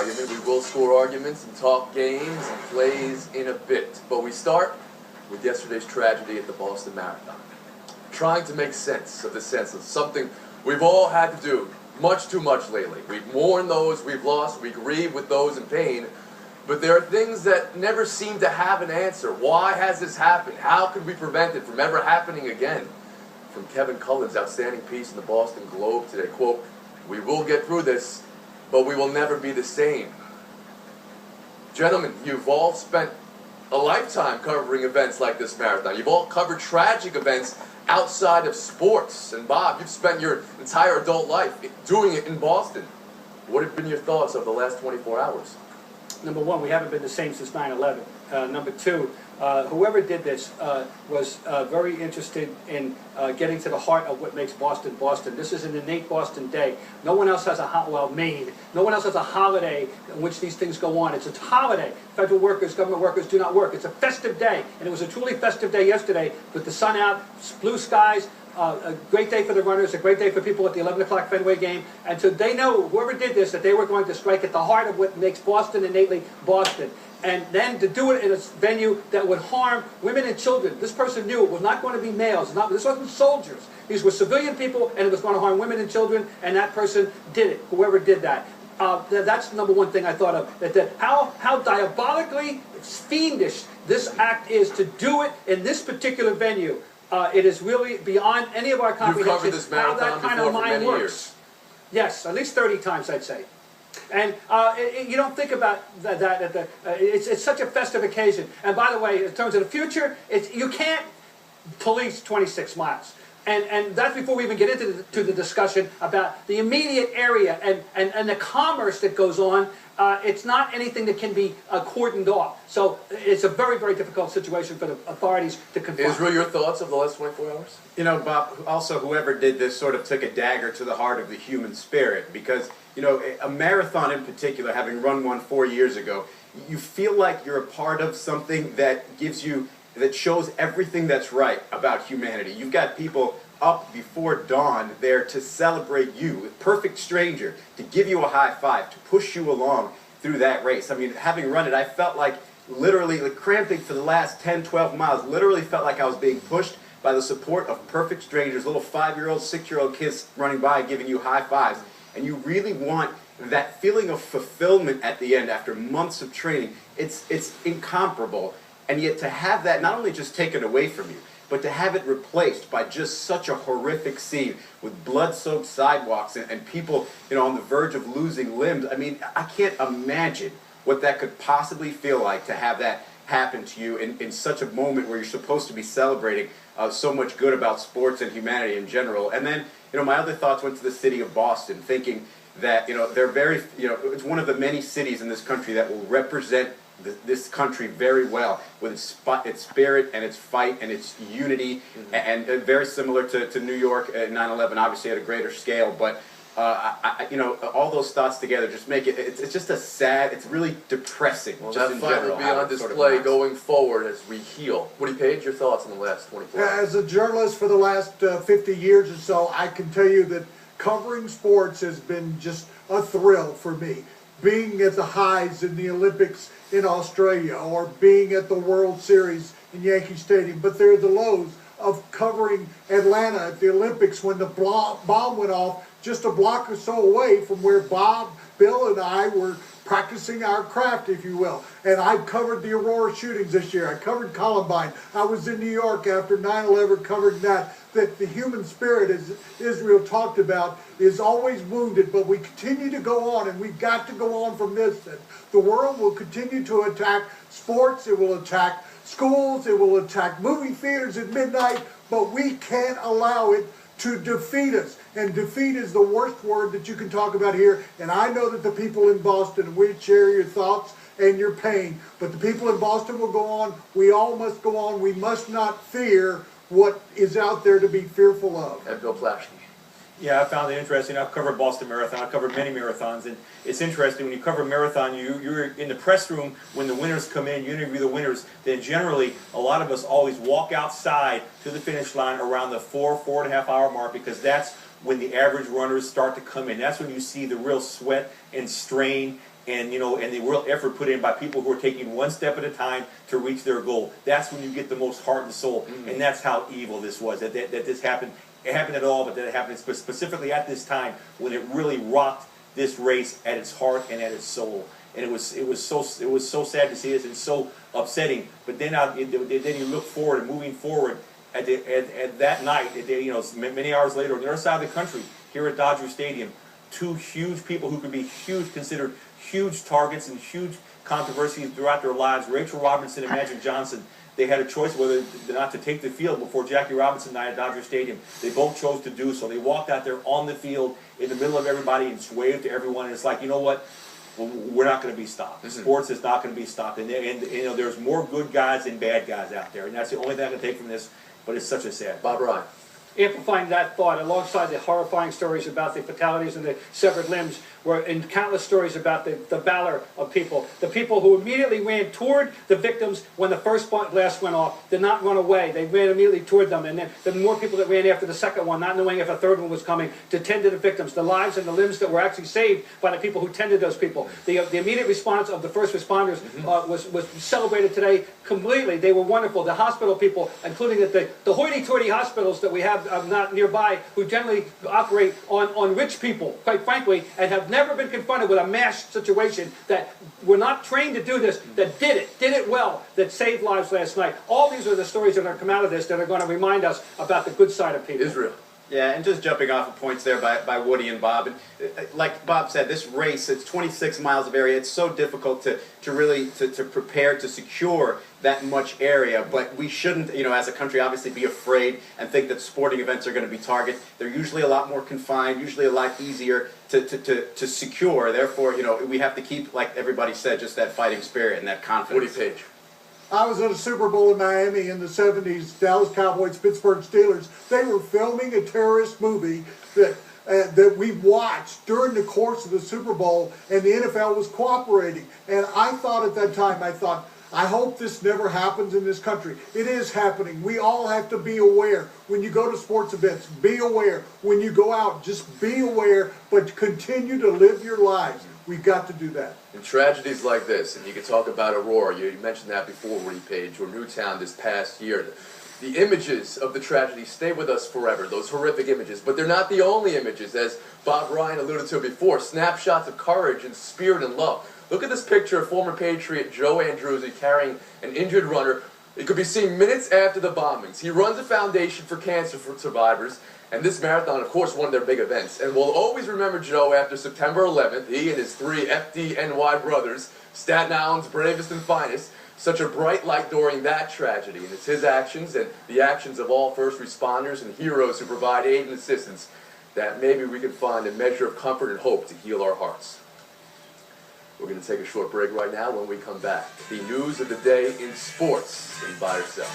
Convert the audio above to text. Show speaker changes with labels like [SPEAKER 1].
[SPEAKER 1] argument. We will score arguments and talk games and plays in a bit. But we start with yesterday's tragedy at the Boston Marathon. Trying to make sense of the sense of something we've all had to do much too much lately. We mourn those we've lost, we grieve with those in pain, but there are things that never seem to have an answer. Why has this happened? How could we prevent it from ever happening again? From Kevin Cullen's outstanding piece in the Boston Globe today, quote, "We will get through this, but we will never be the same." Gentlemen, you've all spent a lifetime covering events like this marathon. You've all covered tragic events outside of sports. And Bob, you've spent your entire adult life doing it in Boston. What have been your thoughts of the last 24 hours?
[SPEAKER 2] Number one, we haven't been the same since 9/11. Number two, whoever did this was very interested in getting to the heart of what makes Boston Boston. This is an innate Boston day. No one else has Maine. No one else has a holiday in which these things go on. It's a holiday. Federal workers, government workers do not work. It's a festive day, and it was a truly festive day yesterday with the sun out, blue skies. A great day for the runners, a great day for people at the 11 o'clock Fenway game. And so they know, whoever did this, that they were going to strike at the heart of what makes Boston innately Boston. And then to do it in a venue that would harm women and children. This person knew it was not going to be males. This wasn't soldiers. These were civilian people, and it was going to harm women and children, and that person did it, whoever did that. That's the number one thing I thought of. How diabolically fiendish this act is to do it in this particular venue. It is really beyond any of our comprehension.
[SPEAKER 1] You've covered this marathon before for many years.
[SPEAKER 2] Yes, at least 30 times, I'd say. And you don't think about that. It's such a festive occasion. And by the way, in terms of the future, you can't police 26 miles. And that's before we even get into the discussion about the immediate area and the commerce that goes on. It's not anything that can be cordoned off. So it's a very, very difficult situation for the authorities to confront.
[SPEAKER 1] Israel, your thoughts of the last 24 hours?
[SPEAKER 3] You know, Bob, also whoever did this sort of took a dagger to the heart of the human spirit because, you know, a marathon in particular, having run one 4 years ago, you feel like you're a part of something that gives you, that shows everything that's right about humanity. You've got people up before dawn there to celebrate you, a perfect stranger, to give you a high five, to push you along through that race. I mean, having run it, I felt like literally, like cramping for the last 10, 12 miles, literally felt like I was being pushed by the support of perfect strangers, little 5-year-old, 6-year-old kids running by giving you high fives. And you really want that feeling of fulfillment at the end after months of training. It's incomparable. And yet to have that not only just taken away from you, but to have it replaced by just such a horrific scene with blood-soaked sidewalks and people, you know, on the verge of losing limbs. I mean, I can't imagine what that could possibly feel like to have that happen to you in such a moment where you're supposed to be celebrating so much good about sports and humanity in general. And then, you know, my other thoughts went to the city of Boston, thinking that, you know, they're very, you know, it's one of the many cities in this country that will represent this country very well with its spirit and its fight and its unity, and very similar to New York at 9/11, obviously at a greater scale. But you know, all those thoughts together just make it. It's just a sad. It's really depressing.
[SPEAKER 1] Well,
[SPEAKER 3] just
[SPEAKER 1] that
[SPEAKER 3] in
[SPEAKER 1] fight
[SPEAKER 3] general,
[SPEAKER 1] will be on display going forward as we heal. Woody Page, your thoughts on the last 24 hours?
[SPEAKER 4] As a journalist for the last 50 years or so, I can tell you that covering sports has been just a thrill for me. Being at the highs in the Olympics in Australia or being at the World Series in Yankee Stadium, but there are the lows of covering Atlanta at the Olympics when the bomb went off just a block or so away from where Bob, Bill, and I were practicing our craft, if you will. And I've covered the Aurora shootings this year. I covered Columbine. I was in New York after 9/11 covering that the human spirit, as Israel talked about, is always wounded, but we continue to go on, and we've got to go on from this. And the world will continue to attack sports, it will attack schools, it will attack movie theaters at midnight, but we can't allow it to defeat us. And defeat is the worst word that you can talk about here. And I know that the people in Boston, we share your thoughts and your pain. But the people in Boston will go on. We all must go on. We must not fear what is out there to be fearful of.
[SPEAKER 1] And Bill Plaschke.
[SPEAKER 5] Yeah, I found it interesting. I've covered Boston Marathon. I've covered many marathons, and it's interesting when you cover a marathon. You're in the press room when the winners come in. You interview the winners. Then generally, a lot of us always walk outside to the finish line around the 4.5 hour mark because that's when the average runners start to come in. That's when you see the real sweat and strain and and the real effort put in by people who are taking one step at a time to reach their goal. That's when you get the most heart and soul, and that's how evil this was. That this happened. It happened at all, but that it happened specifically at this time when it really rocked this race at its heart and at its soul. And it was so sad to see this and so upsetting. But then then you look forward and moving forward at that night, many hours later on the other side of the country, here at Dodger Stadium, two huge people who could be considered huge targets and huge controversies throughout their lives, Rachel Robinson and Magic Johnson. They had a choice whether or not to take the field before Jackie Robinson died at Dodger Stadium. They both chose to do so. They walked out there on the field in the middle of everybody and just waved to everyone. And it's like, you know what? We're not going to be stopped. Sports is not going to be stopped. And there's more good guys than bad guys out there. And that's the only thing I can take from this. But it's such a sad.
[SPEAKER 1] Bob Ryan.
[SPEAKER 2] Amplifying that thought alongside the horrifying stories about the fatalities and the severed limbs were in countless stories about the valor of people. The people who immediately ran toward the victims when the first blast went off did not run away. They ran immediately toward them. And then the more people that ran after the second one, not knowing if a third one was coming, to tend to the victims. The lives and the limbs that were actually saved by the people who tended those people. The immediate response of the first responders was celebrated today completely. They were wonderful. The hospital people, including the hoity-toity hospitals that we have not nearby, who generally operate on rich people, quite frankly, and have never been confronted with a mass situation, that were not trained to do this, that did it well, that saved lives last night. All these are the stories that are going to come out of this that are going to remind us about the good side of people.
[SPEAKER 1] Israel.
[SPEAKER 3] Yeah, and just jumping off of points there by Woody and Bob, and like Bob said, this race, it's 26 miles of area. It's so difficult to really prepare to secure that much area, but we shouldn't, as a country, obviously be afraid and think that sporting events are going to be targets. They're usually a lot more confined, usually a lot easier to secure. Therefore, we have to keep, like everybody said, just that fighting spirit and that confidence.
[SPEAKER 1] Woody Page.
[SPEAKER 4] I was at a Super Bowl in Miami in the 70s, Dallas Cowboys, Pittsburgh Steelers. They were filming a terrorist movie that we watched during the course of the Super Bowl, and the NFL was cooperating. And I thought at that time, I hope this never happens in this country. It is happening. We all have to be aware. When you go to sports events, be aware. When you go out, just be aware, but continue to live your lives. We've got to do that.
[SPEAKER 1] In tragedies like this, and you can talk about Aurora, you mentioned that before, Woody Page, or Newtown this past year. The images of the tragedy stay with us forever, those horrific images. But they're not the only images, as Bob Ryan alluded to before, snapshots of courage and spirit and love. Look at this picture of former Patriot Joe Andruzzi carrying an injured runner. It could be seen minutes after the bombings. He runs a foundation for cancer survivors, and this marathon, of course, one of their big events. And we'll always remember Joe after September 11th, he and his three FDNY brothers, Staten Island's bravest and finest, such a bright light during that tragedy. And it's his actions and the actions of all first responders and heroes who provide aid and assistance that maybe we can find a measure of comfort and hope to heal our hearts. We're going to take a short break right now. When we come back, the news of the day in sports in Buy or Sell.